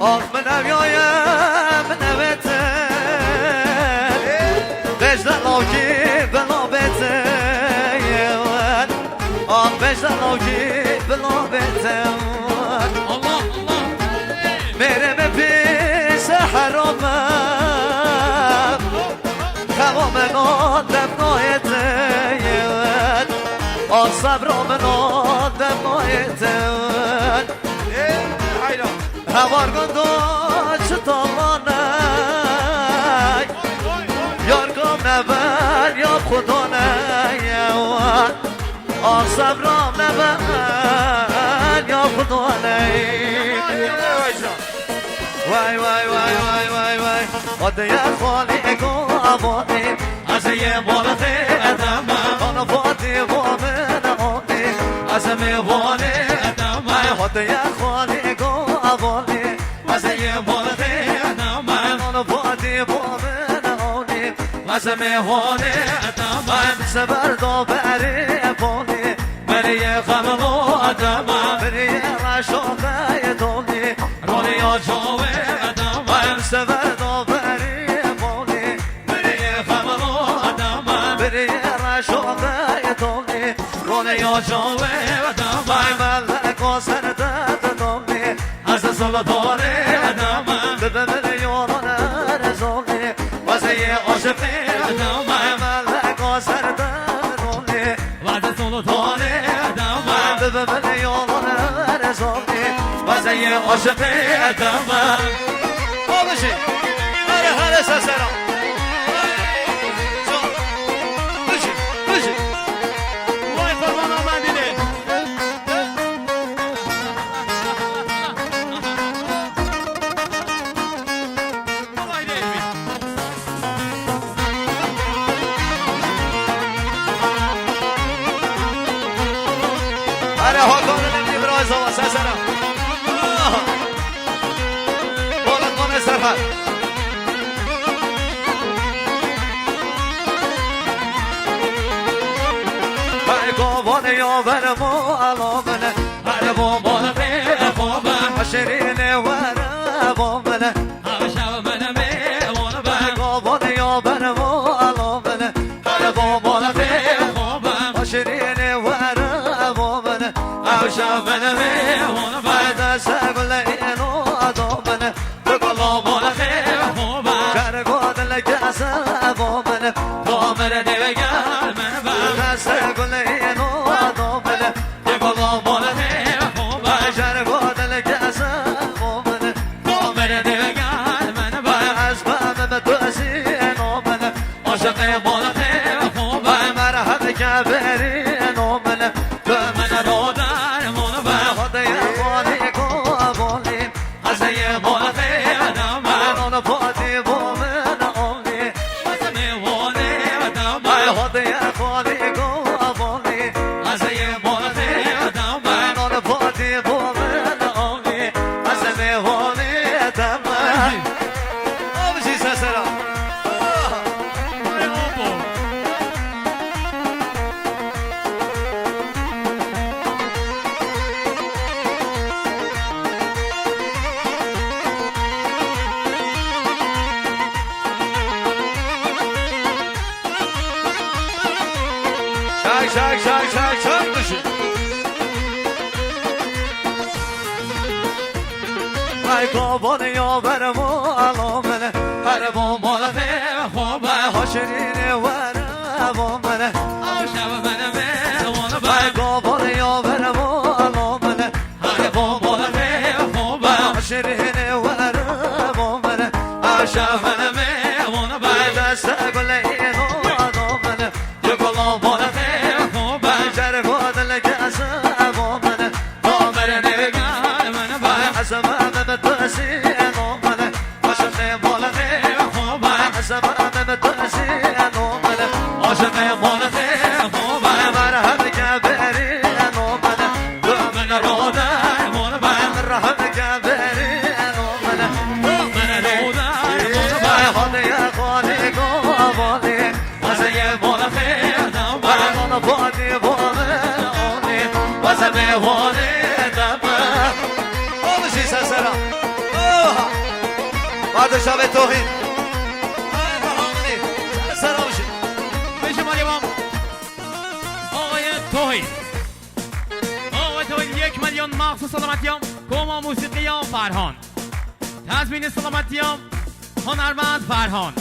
آخ منم یایم نبته بجدن آکی بلا بته آخ بجدن آکی بلا بته الله الله میره به پیش حرامم خوام نادم نایته آخ صبر من آدم نایته هوار گندو چطالانه یار گام نبر یا خدا نیوان آن صبرام نبر یا خدا نیوان وای وای وای وای وای وای قد یا خالی گو آبادی از یه بالخی ادامه آن فاتی وامن آنی از میوانی ادامه قد یا خالی گو آبادی از یه بالخی ادامه آن فاتی وامن آنی از میوانی ادامه سبر دو بری پونی بری خمو ادامه بری رشاقه دونی رونی آجاوه ادامه سبر دو بری پونی بری خمو ادامه بری رشاقه دونی رونی آجاوه ادامه ملک و سردت دونی از سلطانه ادامه ببن یارانه رزونی وزی عاشقی ادامه ملک و سردت دونی وز سلطانه ادامه ببن یارانه رزونی وزی عاشقی ادامه بابشی هر سسرا بشی بشی وای قربان آمدینه وای دیمی هر حکام نمی برای زوا سسرا بلند سرحد گوان یاورم و علامنه هر بومان خوبم شیرین ورمانه شب من میوان گوان یاورم و علامنه هر بومان خوبم شیرین ورمانه شب من میوان دست گل اینو آدامنه بگلابان خوبم کرگاد لگز بامنه بامر دیگر من دست گل اینو آدامنه بگلابان خوبم کرگاد لگز بامنه بامر دیگر من از بام دوزی نامنه عاشق بال خوبم مرحب کبری نامنه من رو در من خود خالی گوابانی از یه بال آن پاتی بامن آنی از میوانی خود خالی گوابانی از یه بال آن پاتی بامن آنی از میوانی آبشی سسرا شاک بشه ای گوان یاورم و علامنه هر بومان خوبه حاشرین ورمانه شب من میوان ای گوان یاورم و علامنه هر بومان خوبه حاشرین ورمانه شب من میوان دست گل اینو آدامنه یه گلابان بعد شب توهین فرهانی سر باشید بشه مال امام آقای توهین. آقای توهین 1 میلیون مخصوص سلامتیام کما موسیقیام فرهان. تضمین سلامتیام هنرمند فرهان.